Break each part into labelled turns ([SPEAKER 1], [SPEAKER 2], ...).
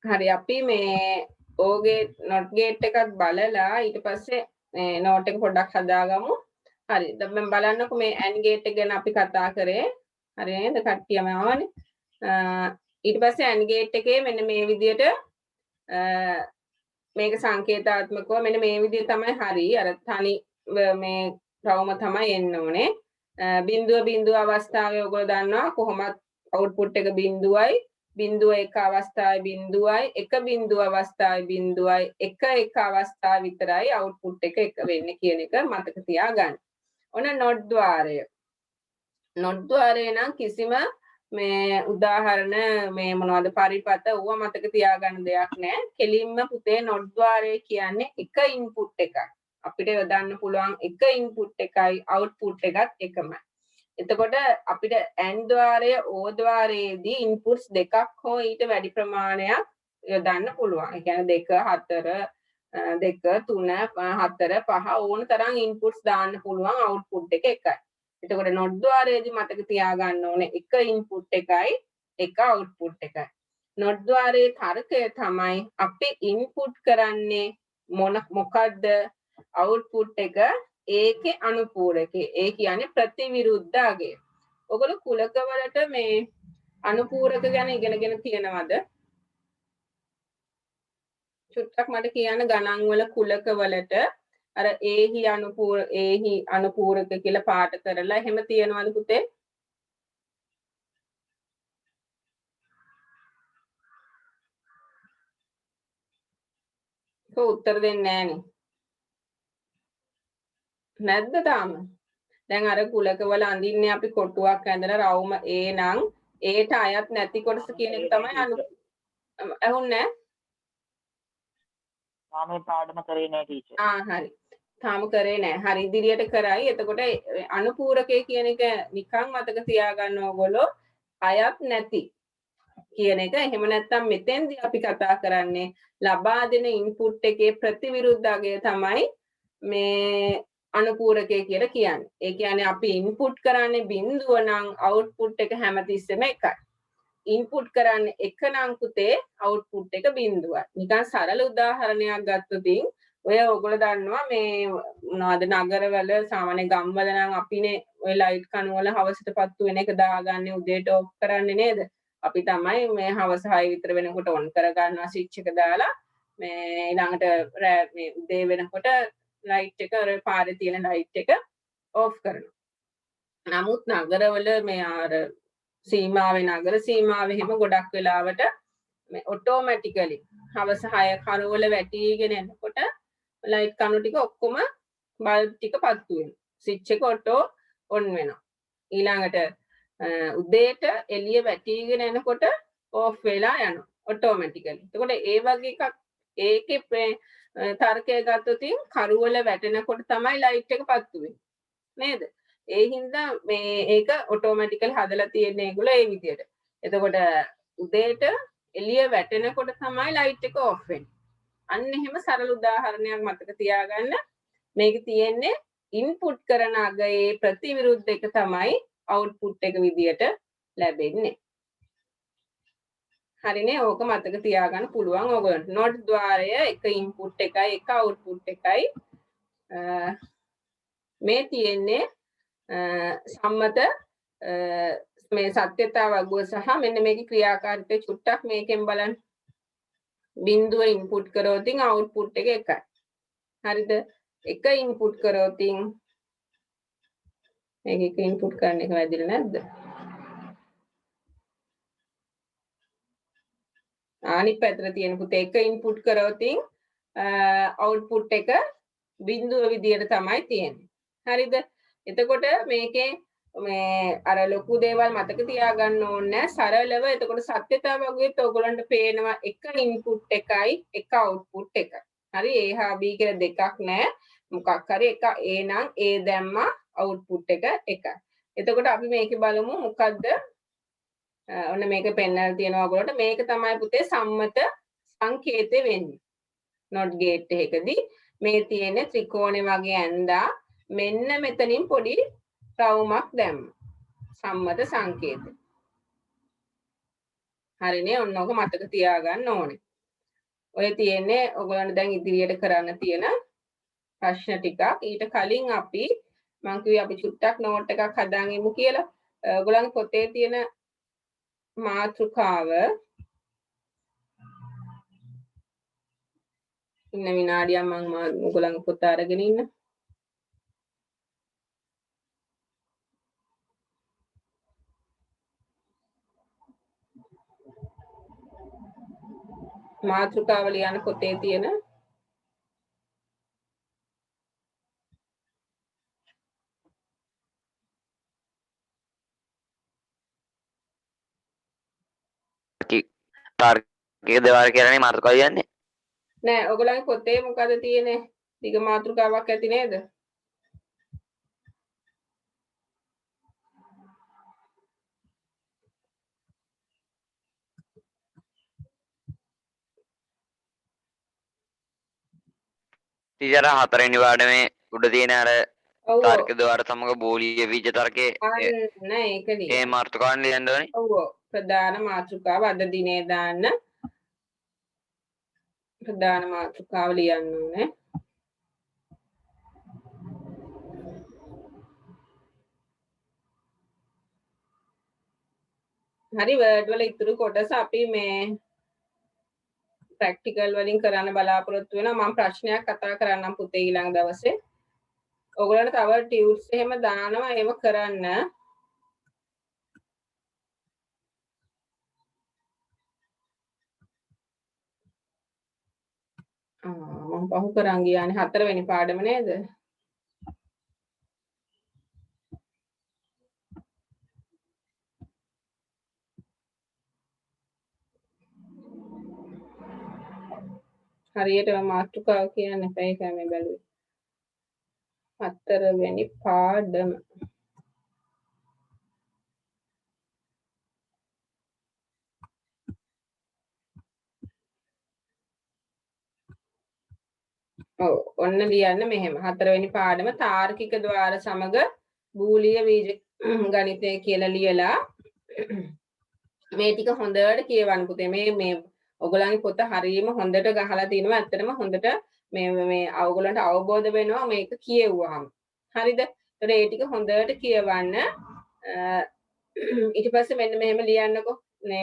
[SPEAKER 1] හරි අපි මේ ඕගේ not gate එකත් බලලා ඊට පස්සේ මේ note එක පොඩ්ඩක් හදාගමු. හරි. දැන් මම බලන්නකො මේ and gate එක ගැන අපි කතා කරේ. හරි නේද? කට්ටියම ආවනේ. ඊට පස්සේ and gate එකේ මෙන්න මේ විදියට මේක සංකේතාත්මකව මෙන්න මේ විදිය තමයි හරි. අර තනි මේ රවුම තමයි එන්න ඕනේ. බිඳුව අවස්ථාවේ ඔයගොල්ලෝ දන්නවා කොහොමත් output එක බිඳුවයි. බිඳුව එක අවස්ථාවේ බිඳුවයි. එක බිඳුව අවස්ථාවේ බිඳුවයි. එක අවස්ථාව විතරයි output එක වෙන්නේ කියන එක මතක තියාගන්න. ඔන්න not ద్వාරය. not ద్వාරය නම් කිසිම මේ උදාහරණ මේ මොනවද පරිපත ඌව මතක තියාගන්න දෙයක් නැහැ. කෙලින්ම පුතේ not ద్వාරය කියන්නේ එක input එකක්. අපිට යොදන්න පුළුවන් එක input එකයි output එකත් එකමයි. එතකොට අපිට and ద్వාරය o ద్వාරයේදී inputs දෙකක් හෝ ඊට වැඩි ප්‍රමාණයක් යොදන්න පුළුවන්. ඒ කියන්නේ 2 4 2 3 4 5 ඕන තරම් inputs දාන්න පුළුවන් output එක එකයි. එතකොට not ద్వාරයේදී මතක තියාගන්න ඕනේ එක input එකයි එක output එකයි. not ద్వාරයේ තර්කය තමයි අපි input කරන්නේ මොකද්ද output එක ඒකේ අනුපූරකේ. ඒ කියන්නේ ප්‍රතිවිරුද්ධ අගය. ඔයගොල්ලෝ කුලකවලට මේ අනුපූරක ගැන ඉගෙනගෙන තියෙනවද? චුට්ටක් මට කියන්න ගණන් වල කුලකවලට අර ඒහි අනුපූරක කියලා පාට කරලා එහෙම තියෙනවද පුතේ? කො උත්තර දෙන්නේ නැහනේ. නැද්ද තාම? දැන් අර කුලකවල අඳින්නේ අපි කොටුවක් ඇඳලා රවුම A නම් ඒට අයත් නැති කොටස කියන එක තමයි ඇහුන්නේ නැහැ?
[SPEAKER 2] තාම පාඩම කරේ නැහැ ටීචර්.
[SPEAKER 1] හරි. තාම කරේ නැහැ. හරි ඉදිරියට කරයි. එතකොට අනුපූරකය කියන එක නිකන් මතක තියාගන්න ඕගොල්ලෝ අයත් නැති කියන එක. එහෙම නැත්නම් මෙතෙන්දී අපි කතා කරන්නේ ලබා දෙන ඉන්පුට් එකේ ප්‍රතිවිරුද්ධ අගය තමයි මේ අනුපූරකය කියලා කියන්නේ. ඒ කියන්නේ අපි ඉන්පුට් කරන්නේ බිඳුව නම් අවුට්පුට් එක හැමතිස්සෙම එකයි. ඉන්පුට් කරන්නේ එක නම් පුතේ අවුට්පුට් එක බිඳුවයි. නිකන් සරල උදාහරණයක් ගත්තොත් ඔය ඔයගොල්ලෝ දන්නවා මේ මොනවද නගරවල සාමාන්‍ය ගම්වල නම් අපිනේ ඔය ලයිට් කණු වල හවසට පත්තු වෙන එක දාගන්නේ උදේට ඔෆ් කරන්නේ නේද? අපි තමයි මේ හවස 6 විතර වෙනකොට ඔන් කරගන්නවා ස්විච් එක දාලා මේ ඊළඟට මේ උදේ වෙනකොට ලයිට් එක අර පාරේ තියෙන ලයිට් එක ඔෆ් කරනවා. නමුත් නගරවල මේ අර නගර සීමාවේ හැම ගොඩක් වෙලාවට මේ ඔටෝමැටිකලි හවස 6 කණුවල වැටිගෙන යනකොට ලයිට් කණු ටික ඔක්කොම බල්බ් ටික පත්තු වෙනවා. ස්විච් එක ඔටෝ ඔන් වෙනවා. ඊළඟට උදේට එළිය වැටිගෙන එනකොට ඕෆ් වෙලා යනවා ඔටෝමැටිකලි. එතකොට ඒ වගේ එකක් ඒකේ තර්කය ගත්තොත් කරුවල වැටෙනකොට තමයි ලයිට් එක පත්තු වෙන්නේ. නේද? ඒ හින්දා මේ ඒක ඔටෝමැටිකලි හදලා තියෙන්නේ ඒගොල්ලෝ ඒ විදියට. එතකොට උදේට එළිය වැටෙනකොට තමයි ලයිට් එක ඔෆ් වෙන්නේ. අන්න එහෙම සරල උදාහරණයක් මතක තියාගන්න. මේක තියෙන්නේ ඉන්පුට් කරන අගයේ ප්‍රතිවිරුද්ධ එක තමයි අවුට්පුට් එක විදියට ලැබෙන්නේ. හරිනේ ඕක මතක තියාගන්න පුළුවන් ඕගොල්ලන්ට. not ద్వාරය එක ඉන්පුට් එකයි එක අවුට්පුට් එකයි. මේ තියෙන්නේ සම්මත මේ සත්‍යතාව අගුව සහ මෙන්න මේකේ ක්‍රියාකාරීත්වය චුට්ටක් මේකෙන් බලන්න. බිඳුව ඉන්පුට් කරොත් අවුට්පුට් එක එකයි. හරිද? එක ඉන්පුට් කරොත් මේක එක ඉන්පුට් කරන එක වැදිලා නැද්ද? අනිත් පැත්තට තියෙන පුතේ එක ඉන්පුට් කරොත් අවුට්පුට් එක බිඳුව විදියට තමයි තියෙන්නේ. හරිද? එතකොට මේකේ මේ අර ලොකු දේවල් මතක තියාගන්න ඕනේ සරලව. එතකොට සත්‍යතාව වගේත් ඔයගොල්ලන්ට පේනවා එක ඉන්පුට් එකයි එක අවුට්පුට් එකයි. හරි A හා B කියලා දෙකක් නැහැ. මොකක් හරි එක A නම් A දැම්මා අවුට්පුට් එක එකයි. එතකොට අපි මේකේ බලමු මොකද්ද ඔන්න මේක පෙන්නලා තියෙනවා ඔයගොල්ලන්ට. මේක තමයි පුතේ සම්මත සංකේතය වෙන්නේ. not gate එකකදී මේ තියෙන ත්‍රිකෝණේ වගේ ඇඳා මෙන්න මෙතනින් පොඩි රවුමක් දැම්මා. සම්මත සංකේතය. හරිනේ ඔන්න ඔක මතක තියාගන්න ඕනේ. ඔය තියෙන්නේ ඔයගොල්ලන්ට දැන් ඉදිරියට කරන්න තියෙන ප්‍රශ්න ටිකක්. ඊට කලින් අපි මං කිව්වේ අපි චුට්ටක් නෝට් එකක් හදාගෙන ඉමු කියලා. ඔයගොල්ලන්ගේ පොතේ තියෙන මාතෘකාව ඉන්න විනාඩියක් මම ඔයගොල්ලන්ගේ පොත අරගෙන ඉන්න. මාතෘකාව ලියන්න පොතේ තියෙන
[SPEAKER 3] තාර්කික දේවල් කියන්නේ මාතෘකාව කියන්නේ
[SPEAKER 1] නෑ ඔයගොල්ලන්ගේ පොතේ මොකද තියෙන්නේ? දිග මාතෘකාවක් ඇති නේද?
[SPEAKER 3] ටීචර් හතරවෙනි පාඩමේ උඩ තියෙන අර
[SPEAKER 1] ඔව්
[SPEAKER 3] තාර්කික දේවල් සමග බෝලීය බීජ තර්කයේ
[SPEAKER 1] අන්න ඒක
[SPEAKER 3] ඒ
[SPEAKER 1] ලියන්න.
[SPEAKER 3] මාතෘකාවන් ලියන්න ඕනේ.
[SPEAKER 1] ඔව් ප්‍රධාන මාතෘකාව අද දිනේ දාන්න. ප්‍රධාන මාතෘකාව ලියන්න ඕනේ. හරි වර්ඩ් වල ඉතුරු කොටස අපි මේ ප්‍රැක්ටිකල් වලින් කරන්න බලාපොරොත්තු වෙනවා. මම ප්‍රශ්නයක් කතා කරන්නම් පුතේ ඊළඟ දවසේ. ඔයගොල්ලන්ට තව ටියුට්ස් එහෙම දානවා ඒව කරන්න. මම පහු කරන් ගියානේ 4 වෙනි පාඩම නේද? හරියටම මාතෘකාව කියන්න එපා ඒකයි මේ බැලුවේ. 4 වෙනි පාඩම. ඔව් ඔන්න ලියන්න මෙහෙම 4 වෙනි පාඩම තාර්කික ద్వාර සමග බූලිය බීජ ගණිතය කියලා ලියලා මේ ටික හොඳට කියවන්න පුතේ. මේ ඔයගොල්ලන්ගේ පොත හරියම හොඳට ගහලා තිනවා. ඇත්තටම හොඳට මේ ඔයගොල්ලන්ට අවබෝධ වෙනවා මේක කියෙව්වහම. හරිද? ඒතර ඒ ටික හොඳට කියවන්න. ඊට පස්සේ මෙන්න මෙහෙම ලියන්නකෝ.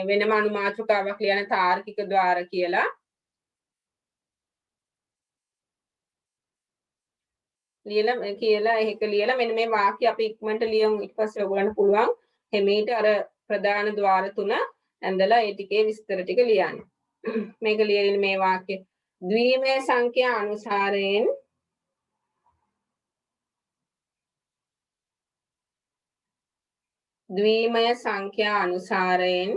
[SPEAKER 1] වෙනම අනුමාත්‍රකාවක් ලියන තාර්කික ద్వාර කියලා. කියලා ඒක ලියලා මෙන්න මේ වාක්‍ය අපි ඉක්මනට ලියමු. ඊට පස්සේ ඔයගොල්ලන්ට පුළුවන් හිමීට අර ප්‍රධාන ద్వාර තුන ඇඳලා ඒ ටිකේ විස්තර ටික ලියන්න. මේක ලියන මේ වාක්‍ය ද්විමය සංඛ්‍යා අනුසාරයෙන් ද්විමය සංඛ්‍යා අනුසාරයෙන්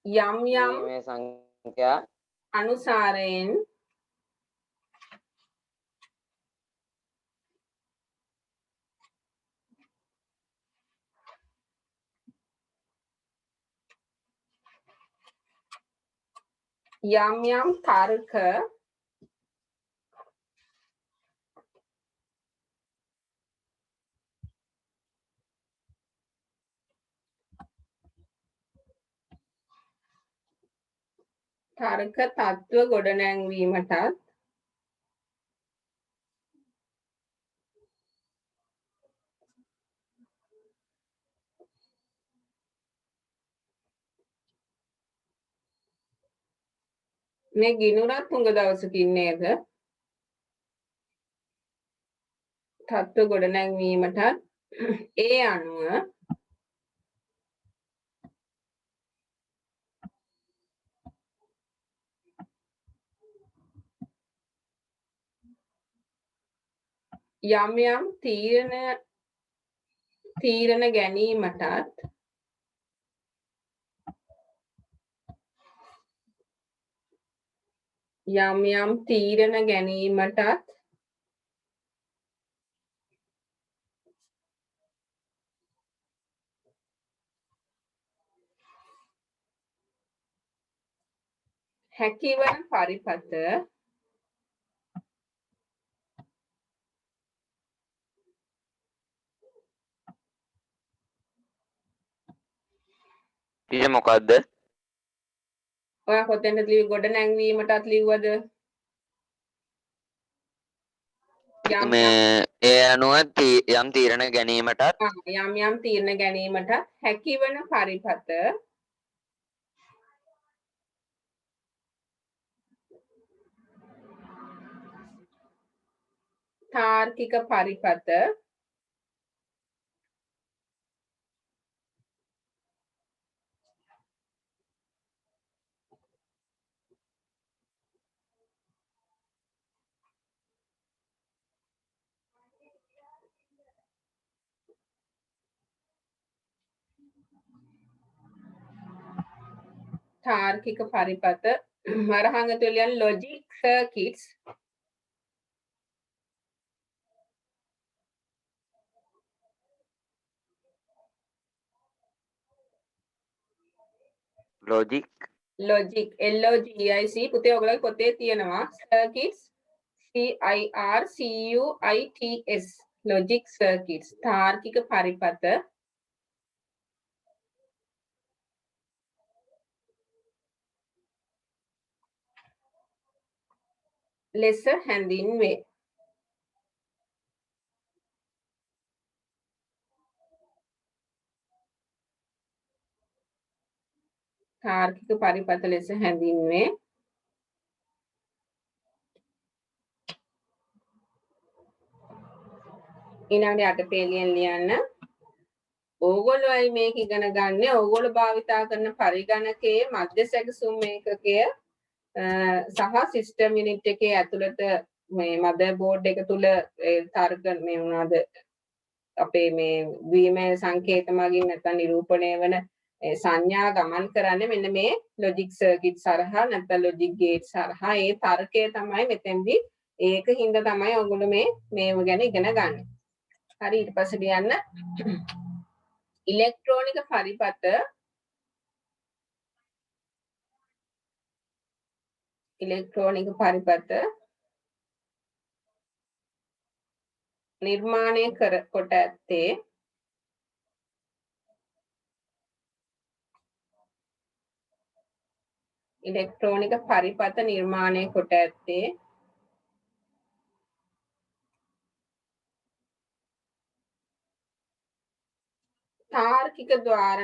[SPEAKER 1] යම් යම්
[SPEAKER 3] මේ සංඛ්‍යා
[SPEAKER 1] අනුසාරයෙන් යම් යම් තර්ක තත්ත්ව ගොඩනැංවීමටත් මේ ගිනුරත් හුඟ දවසකින් නේද? තත්ත්ව ගොඩනැංවීමටත් ඒ අනුව යම් යම් තීරණ ගැනීමටත් හැකිවන පරිපත
[SPEAKER 3] ටීචර් මොකද්ද?
[SPEAKER 1] ඔයා කොතෙන්ද ලිව්වේ? ගොඩ නැංවීමටත් ලිව්වද? යම්
[SPEAKER 3] මේ ඒ අනුව යම් තීරණ ගැනීමටත්
[SPEAKER 1] යම් තීරණ ගැනීමට හැකිවන පරිපත තාර්කික පරිපත තාර්කික පරිපත වරහංග තුලියන් logic circuits
[SPEAKER 3] logic
[SPEAKER 1] logic LOGIC පුතේ ඔයගොල්ලෝ පොතේ තියෙනවා circuits CIRCUITS logic circuits තාර්කික පරිපත ලෙස හැඳින්වේ. තාර්කික පරිපත ලෙස හැඳින්වේ. ඊළඟට අටපේලියෙන් ලියන්න. ඕගොල්ලෝයි මේක ඉගෙන ගන්න. ඕගොල්ලෝ භාවිතා කරන පරිගණකයේ මධ්‍ය සැකසුම් ඒකකය සහ සිස්ටම් යුනිට් එකේ ඇතුළත මේ මදර් බෝඩ් එක තුල තර්ක මේ මොනවාද අපේ මේ වීමේ සංකේත මගින් නැත්නම් නිරූපණය වන සංඥා ගමන් කරන්නේ මෙන්න මේ ලොජික් සර්කිට් හරහා නැත්නම් ලොජික් ගේට්ස් හරහා ඒ තර්කය තමයි මෙතෙන්දී ඒකින්ද තමයි ඔයගොල්ලෝ මේව ගැන ඉගෙන ගන්න. හරි ඊට පස්සේ ලියන්න ඉලෙක්ට්‍රෝනික පරිපත නිර්මාණය කොට ඇත්තේ ඉලෙක්ට්‍රෝනික පරිපත නිර්මාණය කොට ඇත්තේ තාර්කික ద్వාර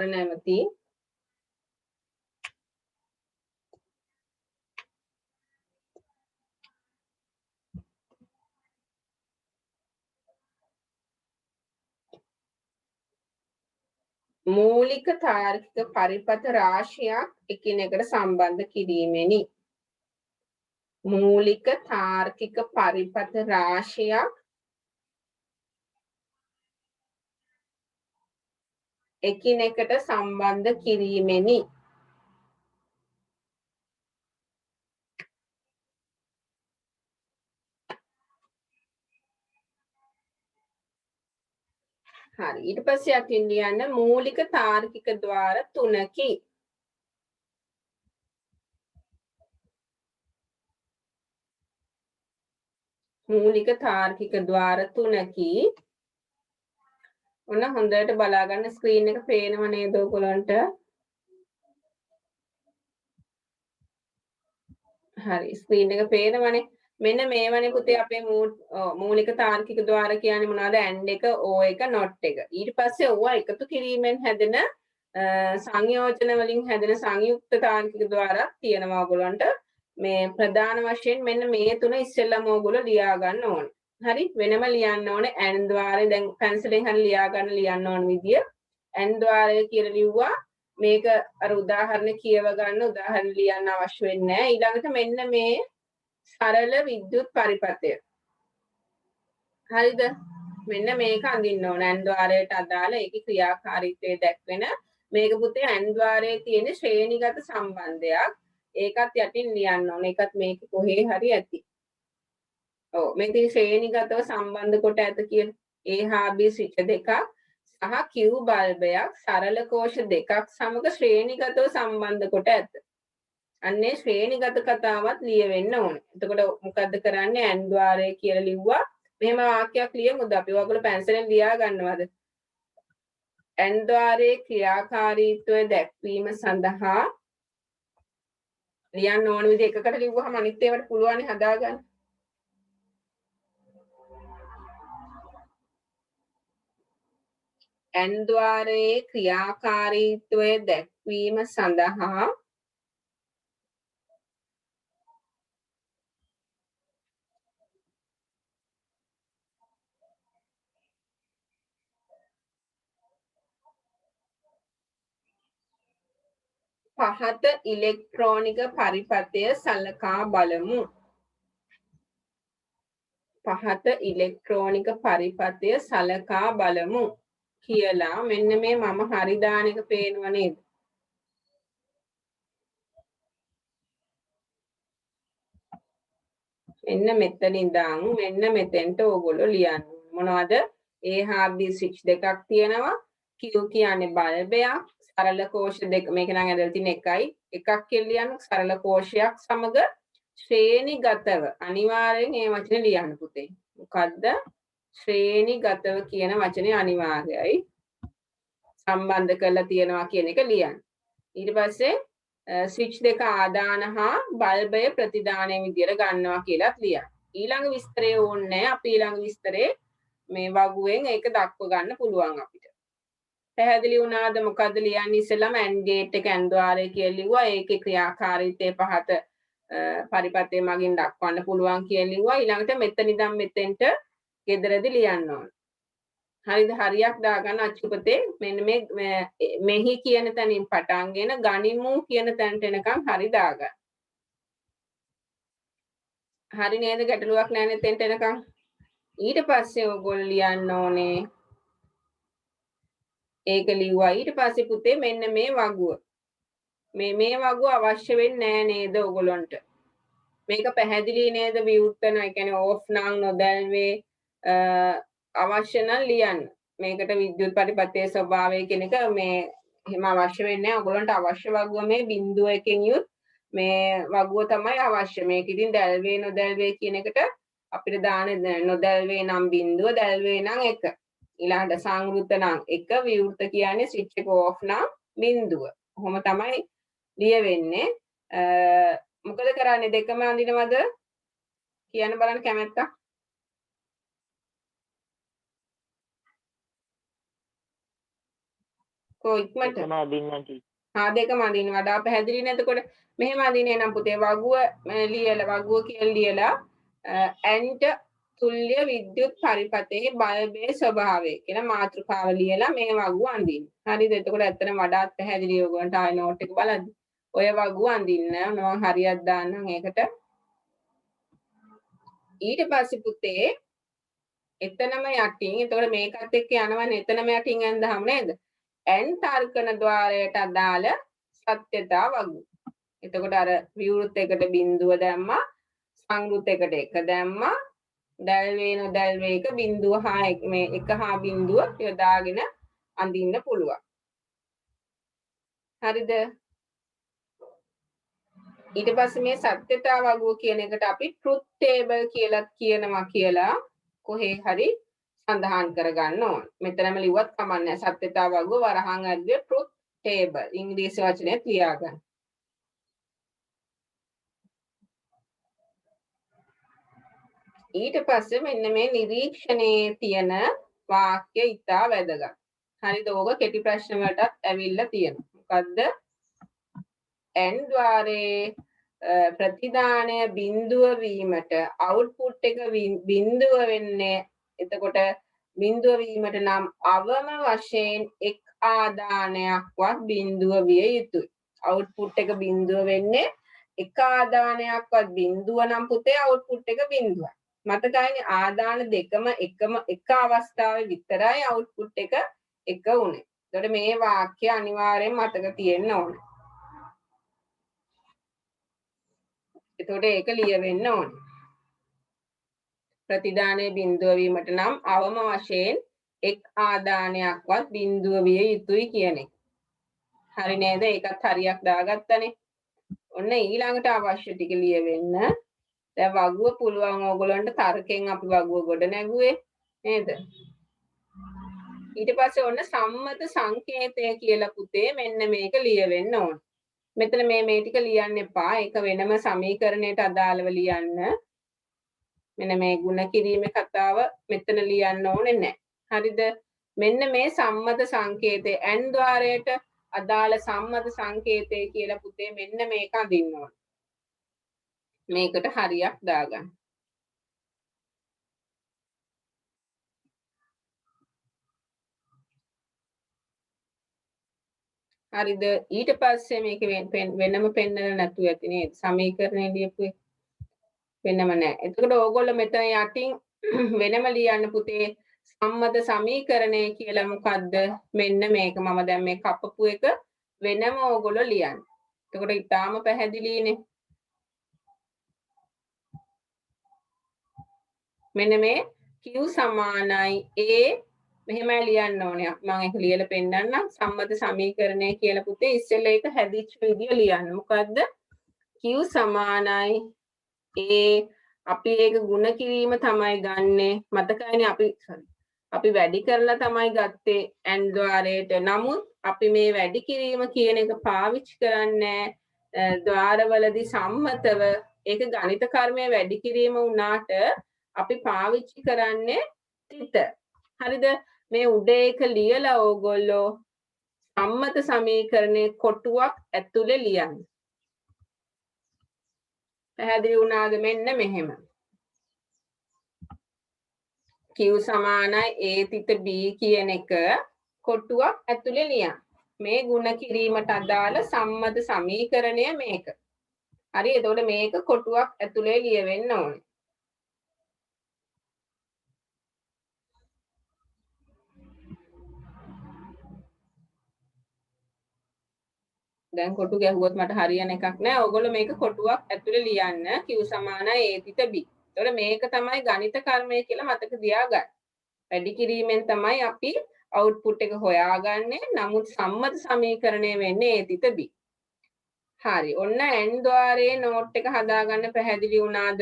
[SPEAKER 1] නැමැති මූලික තාර්කික පරිපත රාශියක් එකිනෙකට සම්බන්ධ කිරීමෙනි. මූලික තාර්කික පරිපත රාශියක් එකිනෙකට සම්බන්ධ කිරීමෙනි. හරි ඊට පස්සේ අකින් ලියන්න මූලික තාර්කික ద్వාර තුනකි. මූලික තාර්කික ద్వාර තුනකි. ඔන්න හොඳට බලා ගන්න ස්ක්‍රීන් එක පේනව නේද ඔයගොල්ලන්ට? හරි ස්ක්‍රීන් එක පේනවනේ. මෙන්න මේවනේ පුතේ අපේ මූලික තාර්කික ద్వාර කියන්නේ මොනවද? AND එක, OR එක, NOT එක. ඊට පස්සේ ඕවා එකතු කිරීමෙන් හැදෙන සංයෝජන වලින් හැදෙන සංයුක්ත තාර්කික ద్వාරක් තියෙනවා ඔයගොල්ලන්ට. මේ ප්‍රධාන වශයෙන් මෙන්න මේ තුන ඉස්සෙල්ලාම ඔයගොල්ලෝ ලියා ගන්න ඕනේ. හරි වෙනම ලියන්න ඕනේ AND ద్వාරය දැන් පැන්සලෙන් හරි ලියන්න ඕන විදිය AND ద్వාරය කියලා ලිව්වා. මේක අර උදාහරණ කියව ගන්න උදාහරණ ලියන්න අවශ්‍ය වෙන්නේ නැහැ. ඊළඟට මෙන්න මේ සරල විද්‍යුත් පරිපථය. හරිද? මෙන්න මේක අඳින්න ඕන AND ద్వාරයට අදාළ ඒකේ ක්‍රියාකාරීත්වය දැක්වෙන මේක පුතේ AND ద్వාරයේ තියෙන ශ්‍රේණිගත සම්බන්ධයක්. ඒකත් යටින් ලියන්න ඕන. ඒකත් මේක කොහේ හරි ඇති. ඔව් මේක ශ්‍රේණිගතව සම්බන්ධ කොට ඇත කියන A හා B ස්විච් දෙකක් සහ Q බල්බයක් සරල කෝෂ දෙකක් සමග ශ්‍රේණිගතව සම්බන්ධ කොට ඇත. අන්නේ ශ්‍රේණිගත කතාවත් ලියවෙන්න ඕනේ. එතකොට මොකද්ද කරන්නේ? AND ద్వාරය කියලා ලිව්වා. මෙහෙම වාක්‍යයක් ලියමුද අපි? ඔයගොල්ලෝ පැන්සලෙන් ලියා ගන්නවද? ඇන් ద్వාරයේ ක්‍රියාකාරීත්වය දැක්වීම සඳහා ලියන්න ඕන විදිහ එකකට ලිව්වහම අනිත් ඒවාට පුළුවන් හදාගන්න. ඇන් ద్వාරයේ ක්‍රියාකාරීත්වය දැක්වීම සඳහා පහත ඉලෙක්ට්‍රෝනික පරිපථය සලකා බලමු. පහත ඉලෙක්ට්‍රෝනික පරිපථය සලකා බලමු කියලා මෙන්න මේ මම හරි දාන එක පේනව නේද? මෙන්න මෙතන ඉඳන් මෙන්න මෙතෙන්ට ඕගොල්ලෝ ලියන්න. මොනවද? A හා B ස්විච් දෙකක් තියෙනවා. Q කියන්නේ බල්බයක්. සරල කෝෂ දෙක මේක නම් ඇදලා තියෙන එකයි. එකක් කියලා ලියන්න සරල කෝෂයක් සමග ශ්‍රේණිගතව අනිවාර්යෙන් මේ වචනේ ලියන්න පුතේ. මොකද්ද? ශ්‍රේණිගතව කියන වචනේ අනිවාර්යයි. සම්බන්ධ කරලා තියනවා කියන එක ලියන්න. ඊට පස්සේ ස්විච් දෙක ආදාන හා බල්බය ප්‍රතිදානයේ විදියට ගන්නවා කියලාත් ලියන්න. ඊළඟ විස්තරය ඕනේ නැහැ. අපි ඊළඟ විස්තරේ මේ වගුවෙන් ඒක දක්ව ගන්න පුළුවන් අපිට. පැහැදිලි වුණාද මොකද්ද ලියන්නේ ඉස්සෙල්ලාම AND gate එක AND ద్వාරය කියලා ලිව්වා. ඒකේ ක්‍රියාකාරීත්වය පහත පරිපථය මගින් දක්වන්න පුළුවන් කියලා ලිව්වා. ඊළඟට මෙතන ඉඳන් මෙතෙන්ට ගෙදරදී ලියන්න ඕන. හරිද? හරියක් දාගන්න අච්චුපතේ මෙන්න මේ මෙහි කියන තැනින් පටන්ගෙන ගනිමු කියන තැනට එනකම් හරි දාගන්න. හරි නේද? ගැටලුවක් නැහැ නේද එතෙන්ට එනකම්? ඊට පස්සේ ඔයගොල්ලෝ ලියන්න ඕනේ ඒක ලිව්වා. ඊට පස්සේ පුතේ මෙන්න මේ වගුව. මේ වගුව අවශ්‍ය වෙන්නේ නැහැ නේද ඔයගොල්ලන්ට? මේක පැහැදිලි නේද? විවෘතන ඒ කියන්නේ ඕෆ් නම් නොදැල්වේ අවශ්‍ය නම් ලියන්න. මේකට විද්‍යුත් පරිපථයේ ස්වභාවය කියන එක මේ එහෙම අවශ්‍ය වෙන්නේ නැහැ. ඔයගොල්ලන්ට අවශ්‍ය වගුව මේ බිඳුව එකෙන් යුත් මේ වගුව තමයි අවශ්‍ය. මේක ඉතින් දැල්වේ නොදැල්වේ කියන එකට අපිට දාන නොදැල්වේ නම් බිඳුව දැල්වේ නම් 1. ඊළඟට සංවෘත නම් 1 විවෘත කියන්නේ ස්විච් එක ඕෆ් නම් බිඳුව. කොහොම තමයි ලියවෙන්නේ. මොකද කරන්නේ දෙකම අඳිනවද? කියන්න බලන්න කැමැත්තක්. ඉක්මනට
[SPEAKER 2] දෙකම අදින්න
[SPEAKER 1] දෙකම අඳින්න වඩා පැහැදිලි නේද? එතකොට මෙහෙම අඳින්නේ නම් පුතේ වගුව ලියලා වගුව කියලා ලියලා ඇන්ට තුල්්‍ය විද්‍යුත් පරිපථයේ බල්බයේ ස්වභාවය කියන මාතෘකාව ලියලා මේ වගුව අඳින්න. හරිද? එතකොට ඇත්තටම වඩාත් පැහැදිලි ඔයගොල්ලන්ට ආයි නෝට් එක බලද්දි ඔය වගුව අඳින්න මම හරියක් දාන්නම් ඒකට. ඊට පස්සේ පුතේ එතනම යටින් එතකොට මේකත් එක්ක යනවනේ එතනම යටින් ඇඳහම නේද? ඇන් තර්කන ద్వාරයට අදාළ සත්‍යතා වගුව. එතකොට අර විවෘත එකට බිඳුව දැම්මා, සංවෘත එකට 1 දැම්මා, දැල්වේ නොදැල්වේ එක බිඳුව හා මේ 1 හා බිඳුව යොදාගෙන අඳින්න පුළුවන්. හරිද? ඊට පස්සේ මේ සත්‍යතා වගුව කියන එකට අපි ට්‍රුත් ටේබල් කියලා කියනවා කියලා කොහේ හරි සඳහන් කරගන්න ඕන. මෙතනම ලිව්වත් කමන්නේ සත්‍යතා වගුව වරහන් ඇද්දේ ට්‍රුත් ටේබල්. ඉංග්‍රීසි වචනයත් ලියාගන්න. ඊට පස්සේ මෙන්න මේ නිරීක්ෂණයේ තියෙන වාක්‍ය ඉතා වැදගත්. හරිද? ඕක කෙටි ප්‍රශ්න වලටත් ඇවිල්ලා තියෙනවා. මොකද්ද? ඇන් ద్వාරයේ ප්‍රතිදානය බිඳුව වීමට අවුට්පුට් එක බිඳුව වෙන්නේ එතකොට බිඳුව වීමට නම් අවම වශයෙන් එක් ආදානයක්වත් බිඳුව විය යුතුයි. අවුට්පුට් එක බිඳුව වෙන්නේ එක ආදානයක්වත් බිඳුව නම් පුතේ අවුට්පුට් එක බිඳුවයි. මතකයිනේ ආදාන දෙකම එක අවස්ථාවේ විතරයි අවුට්පුට් එක 1 උනේ. එතකොට මේ වාක්‍ය අනිවාර්යෙන් මතක තියෙන්න ඕනේ. එතකොට ඒක ලියවෙන්න ඕනේ. ප්‍රතිදානයේ බිඳුව වීමට නම් අවම වශයෙන් එක් ආදානයක්වත් බිඳුව විය යුතුයි කියන එක. හරි නේද? ඒකත් හරියක් දාගත්තනේ. ඔන්න ඊළඟට අවශ්‍ය ටික ලියවෙන්න දැන් වගුව පුළුවන් ඕගොල්ලන්ට තර්කයෙන් අපි වගුව ගොඩ නැගුවේ නේද? ඊට පස්සේ ඔන්න සම්මත සංකේතය කියලා පුතේ මෙන්න මේක ලියවෙන්න ඕන. මෙතන මේ ටික ලියන්න එපා. ඒක වෙනම සමීකරණයට අදාළව ලියන්න. මෙන්න මේ ಗುಣ කිරීමේ කතාව මෙතන ලියන්න ඕනේ නැහැ. හරිද? මෙන්න මේ සම්මත සංකේතය n ద్వාරයට අදාළ සම්මත සංකේතය කියලා පුතේ මෙන්න මේක අඳින්න ඕන. මේකට හරියක් දාගන්න. හරිද? ඊට පස්සේ මේක වෙනම පෙන්නලා නැතුව ඇති නේද? සමීකරණය ලියපු එක වෙනම නැහැ. එතකොට ඕගොල්ලෝ මෙතන යටින් වෙනම ලියන්න පුතේ සම්මත සමීකරණය කියලා මොකද්ද? මෙන්න මේක මම දැන් මේ කපපු එක වෙනම ඕගොල්ලෝ ලියන්න. එතකොට ඊටාම පැහැදිලිනේ. මෙන්න මේ q සමානයි a මෙහෙමයි ලියන්න ඕනේ. මම ඒක ලියලා පෙන්නන්නම්. සම්මත සමීකරණය කියලා පුතේ ඉස්සෙල්ලා ඒක හැදිච්ච විදිය ලියන්න. මොකද්ද? q සමානයි a අපි ඒක ಗುಣ කිරීම තමයි ගන්නෙ. මතකයිනේ අපි වැඩි කරලා තමයි ගත්තේ n ద్వාරයට. නමුත් අපි මේ වැඩි කිරීම කියන එක පාවිච්චි කරන්නේ ద్వාරවලදී සම්මතව ඒක ගණිත කර්මයේ වැඩි කිරීම වුණාට අපි පාවිච්චි කරන්නේ තිත. හරිද? මේ උඩ එක ලියලා ඕගොල්ලෝ සම්මත සමීකරණේ කොටුවක් ඇතුලේ ලියන්න. පැහැදිලි වුණාද? මෙන්න මෙහෙම. q සමානයි a තිත b කියන එක කොටුවක් ඇතුලේ ලියන්න. මේ ಗುಣ කිරීමට අදාළ සම්මත සමීකරණය මේක. හරි? එතකොට මේක කොටුවක් ඇතුලේ ලියවෙන්න ඕනේ. දැන් කොටු ගැහුවොත් මට හරියන එකක් නෑ. ඕගොල්ලෝ මේක කොටුවක් ඇතුලේ ලියන්න. q සමානයි a තිත b. එතකොට මේක තමයි ගණිත කර්මය කියලා මතක තියාගන්න. වැඩි කිරීමෙන් තමයි අපි අවුට්පුට් එක හොයාගන්නේ. නමුත් සම්මත සමීකරණය වෙන්නේ a තිත b. හරි. ඔන්න n ద్వාරයේ නෝට් එක හදාගන්න පැහැදිලි වුණාද?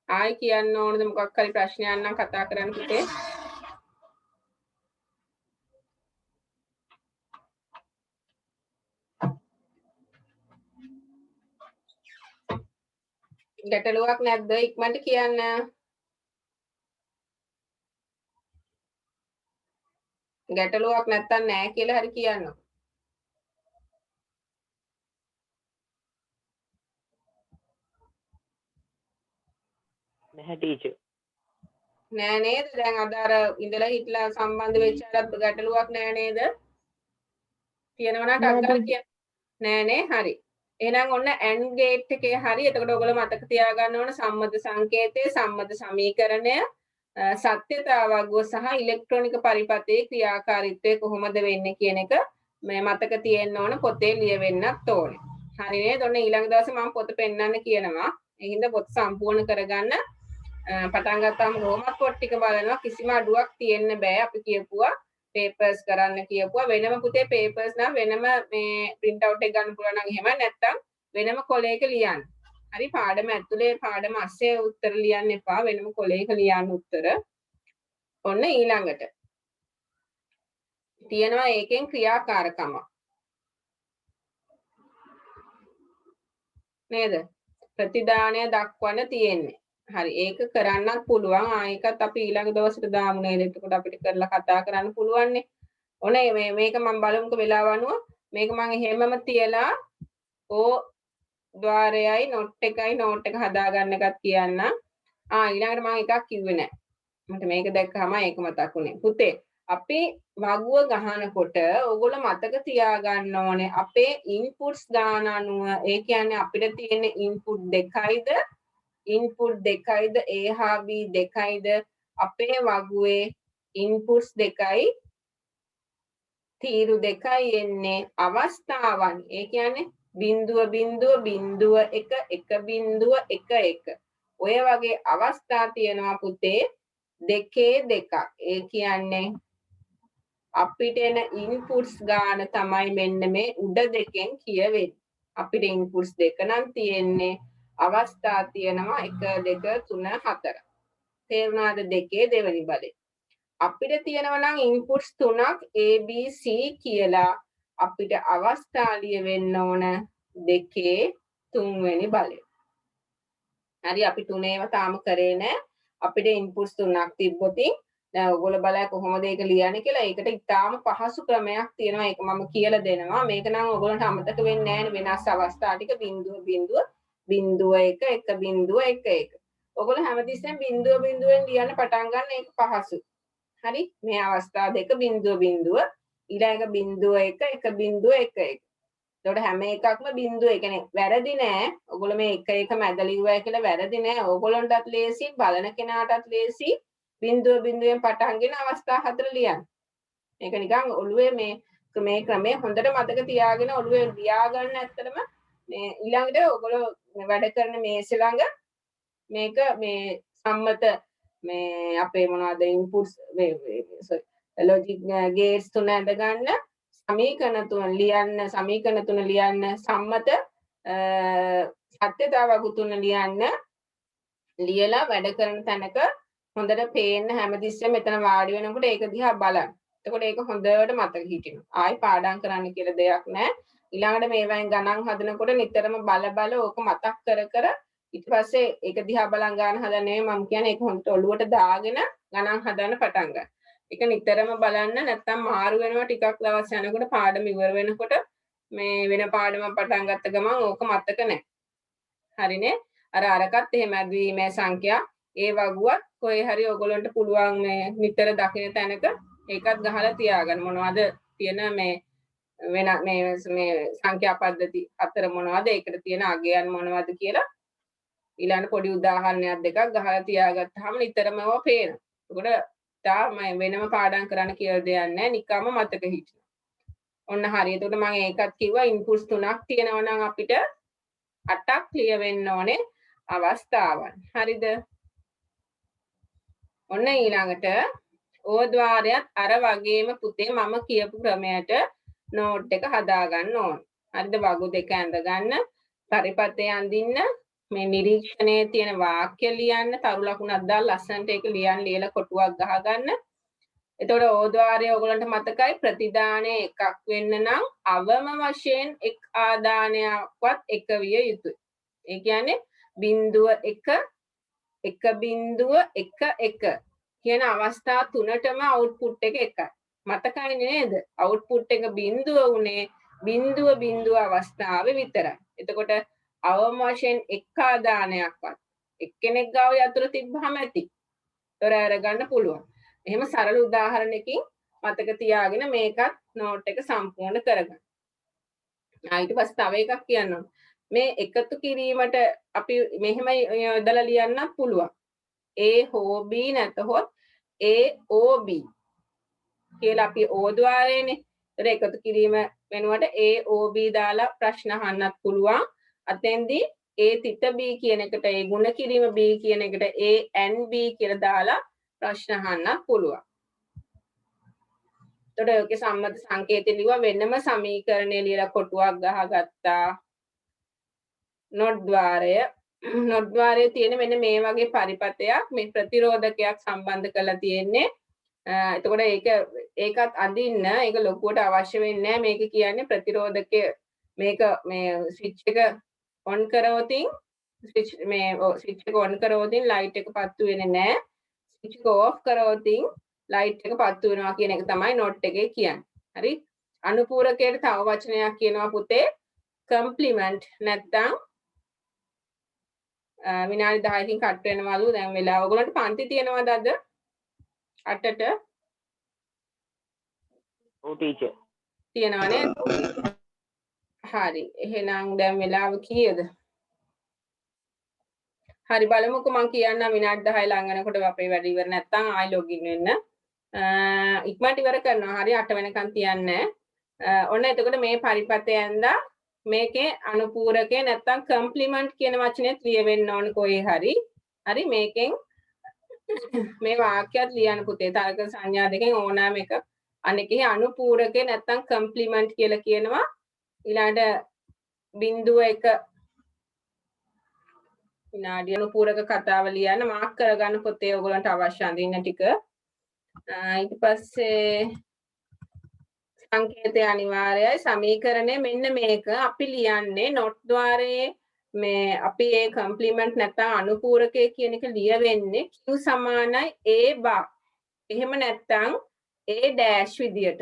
[SPEAKER 1] ආයි කියන්න ඕනද මොකක් හරි ප්‍රශ්නයක් නම් කතා කරන්න පුතේ? ගැටලුවක් නැද්ද? ඉක්මනට කියන්න. ගැටලුවක් නැත්තම් නෑ කියලා හරි කියන්න.
[SPEAKER 2] නැහැ ටීචර්.
[SPEAKER 1] නෑ නේද? දැන් අද ඉඳලා හිටලා සම්බන්ධ වෙච්ච අරත් ගැටලුවක් නෑ නේද? කියනවා නම් ටක් ගාලා කියන්න. නෑනේ. හරි. එහෙනම් ඔන්න AND ගේට් එකේ හරි. එතකොට ඔයගොල්ලෝ මතක තියාගන්න ඕන සම්මත සංකේතය, සම්මත සමීකරණය, සත්‍යතාවග්ගුව සහ ඉලෙක්ට්‍රොනික පරිපථයේ ක්‍රියාකාරීත්වය කොහොමද වෙන්නේ කියන එක මේ මතක තියෙන්න ඕන. පොතේ ලියවෙන්නත් ඕනේ. හරි නේද? ඔන්න ඊළඟ දවසේ මම පොත පෙන්නන්න කියනවා. ඒ හින්දා පොත සම්පූර්ණ කරගන්න. පටන් ගත්තාම කොහොමත් පොත් ටික බලනවා. කිසිම අඩුවක් තියෙන්න බෑ. අපි කියපුවා papers කරන්න කියපුවා. වෙනම පුතේ papers නම් වෙනම මේ print out එක ගන්න පුළුවන් නම් එහෙම නැත්නම් වෙනම කොලයක ලියන්න. හරි? පාඩම ඇතුලේ පාඩම අස්සේ උත්තර ලියන්න එපා. වෙනම කොලයක ලියන්න උත්තර. ඔන්න ඊළඟට තියෙනවා ඒකෙන් ක්‍රියාකාරකම. නේද? ප්‍රතිදානය දක්වන්න තියෙන්නේ. හරි ඒක කරන්නත් පුළුවන්. ඒකත් අපි ඊළඟ දවසට දාමු නේද? එතකොට අපිට කරලා කතා කරන්න පුළුවන් නේ. ඔනේ මේක මම බලමුකෝ වෙලාව අනුව. මේක මම එහෙමම තියලා ඕ ద్వාරයයි නෝට් එක හදාගන්න එකත් කියන්න. ඊළඟට මම එකක් කිව්වේ නැහැ. මට මේක දැක්කම ඒක මතක් වුණේ. පුතේ අපි වගුව ගහනකොට ඕගොල්ලෝ මතක තියාගන්න ඕනේ අපේ ඉන්පුට්ස් ගාන අනුව ඒ කියන්නේ අපිට තියෙන ඉන්පුට් දෙකයිද ඉන්පුට් දෙකයිද A හා B දෙකයිද අපේ වගුවේ ඉන්පුට්ස් දෙකයි තීරු දෙකයි එන්නේ අවස්ථාවන් ඒ කියන්නේ බිංදුව බිංදුව බිංදුව 1 1 බිංදුව 1 1 ඔය වගේ අවස්ථා තියෙනවා පුතේ දෙකේ දෙකක් ඒ කියන්නේ අපිට එන ඉන්පුට්ස් ගාන තමයි මෙන්න මේ උඩ දෙකෙන් කියවෙන්නේ අපිට ඉන්පුට්ස් දෙක නම් තියෙන්නේ අවස්ථා තියෙනවා 1 2 3 4 තේරුණාද දෙකේ දෙවෙනි බලේ අපිට තියෙනවා නම් ඉන්පුට්ස් තුනක් A B C කියලා අපිට අවස්ථා ලියවෙන්න ඕන දෙකේ තුන්වෙනි බලය හරි අපි තුනේව තාම කරේ නැහැ අපිට ඉන්පුට්ස් තුනක් තිබ්බොතින් දැන් ඔයගොල්ලෝ බලය කොහොමද ඒක ලියන්නේ කියලා ඒකට ඉතාම පහසු ක්‍රමයක් තියෙනවා ඒක මම කියලා දෙනවා මේක නම් ඔයගොල්ලන්ට අමතක වෙන්නේ නැහැ වෙනස් අවස්ථා ටික බිඳුව 1 1 1 1 ඔයගොල්ලෝ හැමතිස්සෙම බිඳුවෙන් ලියන්න පටන් ගන්න ඒක පහසු හරි මේ අවස්ථා දෙක බිඳුව ඊළඟ බිඳුව 1 1 1 1 එතකොට හැම එකක්ම බිඳුව ඒ කියන්නේ වැරදි නෑ ඔයගොල්ලෝ මේ 1 1 මැද ලිව්වයි කියලා වැරදි නෑ ඕගොල්ලන්ටත් ලේසි බලන කෙනාටත් ලේසි බිඳුවෙන් පටන්ගෙන අවස්ථා 4 ලියන්න මේක නිකන් ඔළුවේ මේ ක්‍රමය හොඳට මතක තියාගෙන ඔළුවේ ලියා ගන්න ඇත්තටම මේ ඊළඟට ඔයගොල්ලෝ වැඩ කරන මේසෙ ළඟ මේක මේ සම්මත මේ අපේ මොනවද ඉන්පුට්ස් ලොජික් ගේට්ස් තුන ඇඳ ගන්න සමීකරණ තුන ලියන්න සම්මත සත්‍යතාවක තුන ලියන්න ලියලා වැඩ කරන තැනක හොඳට පේන්න හැමතිස්සෙම මෙතන වාඩි වෙනකොට ඒක දිහා බලන්න. එතකොට ඒක හොඳට මතක හිටිනවා. ආයි පාඩම් කරන්න කියලා දෙයක් නැහැ. ඊළඟට මේවෙන් ගණන් හදනකොට නිතරම බල ඕක මතක් කර ඊට පස්සේ ඒක දිහා බලන් ගන්න හදන්නේ මම කියන්නේ ඒක හොඳට ඔළුවට දාගෙන ගණන් හදන්න පටන් ගන්න. ඒක නිතරම බලන්න නැත්තම් මාරු වෙනවා ටිකක් දවස් යනකොට පාඩම ඉවර වෙනකොට මේ වෙන පාඩමක් පටන් ගත්ත ගමන් ඕක මතක නැහැ. හරිනේ? අරකට එහෙම ඇදීමේ සංඛ්‍යා ඒ වගුවත් කොහේ හරි ඔයගොල්ලන්ට පුළුවන් මේ නිතර දකින තැනක ඒකත් ගහලා තියාගන්න මොනවද තියෙන මේ වෙන මේ සංඛ්‍යා පද්ධති අතර මොනවද ඒකට තියෙන අගයන් මොනවද කියලා ඊළඟ පොඩි උදාහරණයක් දෙකක් ගහලා තියාගත්තාම නිතරම ඒවා පේනවා. ඒකට තාම වෙනම පාඩම් කරන්න කියලා දෙයක් නැහැ. නිකම්ම මතක හිටිනවා. ඔන්න හරි. එතකොට මම ඒකත් කිව්වා ඉන්පුට්ස් තුනක් තියෙනවා නම් අපිට 8ක් ලියවෙන්න ඕනේ අවස්ථාවන්. හරිද? ඔන්න ඊළඟට ඕද්වාරයත් අර වගේම පුතේ මම කියපු ක්‍රමයට නෝට් එක හදා ගන්න ඕන. හරිද? වගු දෙක ඇඳ ගන්න, පරිපතේ අඳින්න, මේ නිරීක්ෂණයේ තියෙන වාක්‍ය ලියන්න, තරු ලකුණක් දාලා ලස්සනට ඒක ලියලා කොටුවක් ගහ ගන්න. එතකොට ඕද්වාරය ඔයගලන්ට මතකයි ප්‍රතිදානය එකක් වෙන්න නම් අවම වශයෙන් එක් ආදානයක්වත් එක විය යුතුයි. ඒ කියන්නේ 0.1 කියන අවස්ථා තුනටම අවුට්පුට් එක එකයි. මතකයි නේද? අවුට්පුට් එක බිඳුව උනේ බිඳුව අවස්ථාවේ විතරයි. එතකොට අවම වශයෙන් එක් ආදානයක්වත් එක්කෙනෙක් ගාව යතුරු තිබ්බහම ඇති. ඒතර අරගන්න පුළුවන්. එහෙම සරල උදාහරණයකින් මතක තියාගෙන මේකත් නෝට් එක සම්පූර්ණ කරගන්න. ඊට පස්සේ තව එකක් කියන්නම්. මේ එකතු කිරීමට අපි මෙහෙම යොදලා ලියන්නත් පුළුවන්. A හෝ B නැතහොත් A O B කියලා අපි ඕද්වාරයේනේ. ඒතර එකතු කිරීම වෙනුවට A O B දාලා ප්‍රශ්න අහන්නත් පුළුවන්. අතෙන්දී A තිත B කියන එකට A ගුණ කිරීම B කියන එකට A N B කියලා දාලා ප්‍රශ්න අහන්නත් පුළුවන්. එතකොට ඔයගේ සම්මත සංකේතය ලියුවා වෙනම සමීකරණය ලියලා කොටුවක් ගහගත්තා. නෝට් ද්වාරයේ තියෙන මෙන්න මේ වගේ පරිපතයක් මේ ප්‍රතිරෝධකයක් සම්බන්ධ කරලා තියෙන්නේ. එතකොට ඒකත් අඳින්න ඒක ලොකුවට අවශ්‍ය වෙන්නේ නැහැ. මේක කියන්නේ ප්‍රතිරෝධකය මේක මේ ස්විච් එක ඔන් කරවතින් ස්විච් එක ඔන් කරවතින් ලයිට් එක පත්තු වෙන්නේ නැහැ. ස්විච් එක ඕෆ් කරවතින් ලයිට් එක පත්තු වෙනවා කියන එක තමයි නෝට් එකේ කියන්නේ. හරි? අනුපූරකයට තව වචනයක් කියනවා පුතේ කම්ප්ලිමන්ට් නැත්තම් විනාඩි 10කින් කට් වෙනවලු දැන් වෙලාව. ඔයගොල්ලන්ට පන්ති තියෙනවද අද? 8ට?
[SPEAKER 2] ඔව් ටීචර්.
[SPEAKER 1] තියෙනවනේ. හරි. එහෙනම් දැන් වෙලාව කීයද? හරි බලමුකෝ මම කියන්නම් විනාඩි 10 ළඟ වෙනකොට අපේ වැඩ ඉවර නැත්තම් ආයි ලොගින් වෙන්න. ඉක්මනට ඉවර කරනවා. හරි 8 වෙනකන් තියන්නේ. ඔන්න එතකොට මේ පරිපතය ඇඳා මේකේ අනුපූරකේ නැත්තම් කම්ප්ලිමන්ට් කියන වචනේත් ලියවෙන්න ඕන කොහේ හරි. හරි මේකෙන් මේ වාක්‍යයත් ලියන්න පුතේ. තර්ක සංඥා දෙකෙන් ඕනෑම එක අනෙකේ අනුපූරකේ නැත්තම් කම්ප්ලිමන්ට් කියලා කියනවා. ඊළඟට 0.1 විනාඩිය අනුපූරක කතාව ලියන්න මාක් කරගන්න පොතේ ඔයගොල්ලන්ට අවශ්‍ය අඳින්න ටික. ඊට පස්සේ සංකේතය අනිවාර්යයි. සමීකරණය මෙන්න මේක අපි ලියන්නේ not ద్వාරයේ මේ අපි ඒ කම්ප්ලිමන්ට් නැත්නම් අනුපූරකය කියන එක ලියවෙන්නේ q සමානයි a bar. එහෙම නැත්නම් a dash විදියට.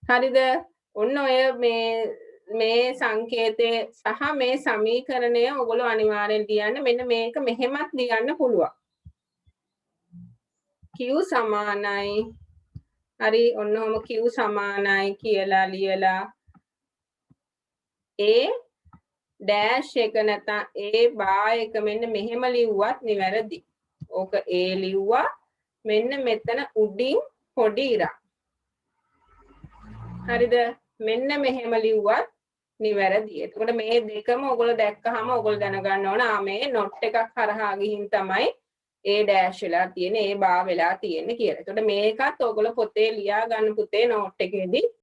[SPEAKER 1] හරිද? ඔන්න ඔය මේ සංකේතය සහ මේ සමීකරණය ඔයගොල්ලෝ අනිවාර්යෙන් ලියන්න. මෙන්න මේක මෙහෙමත් ලියන්න පුළුවන්. q සමානයි හරි ඔන්න ඔහම q සමානයි කියලා ලියලා a dash එක නැත්නම් a bar එක මෙන්න මෙහෙම ලිව්වත් නිවැරදි. ඕක a ලිව්වා මෙන්න මෙතන උඩින් පොඩි ඉරක්. හරිද? මෙන්න මෙහෙම ලිව්වත් නිවැරදි. එතකොට මේ දෙකම ඔයගොල්ලෝ දැක්කහම ඔයගොල්ලෝ දැනගන්න ඕන මේ not එකක් හරහා ගිහින් තමයි a dash වෙලා තියෙන්නේ a bar වෙලා තියෙන්නේ කියලා. එතකොට මේකත් ඔයගොල්ලෝ පොතේ ලියා ගන්න පුතේ note එකේදී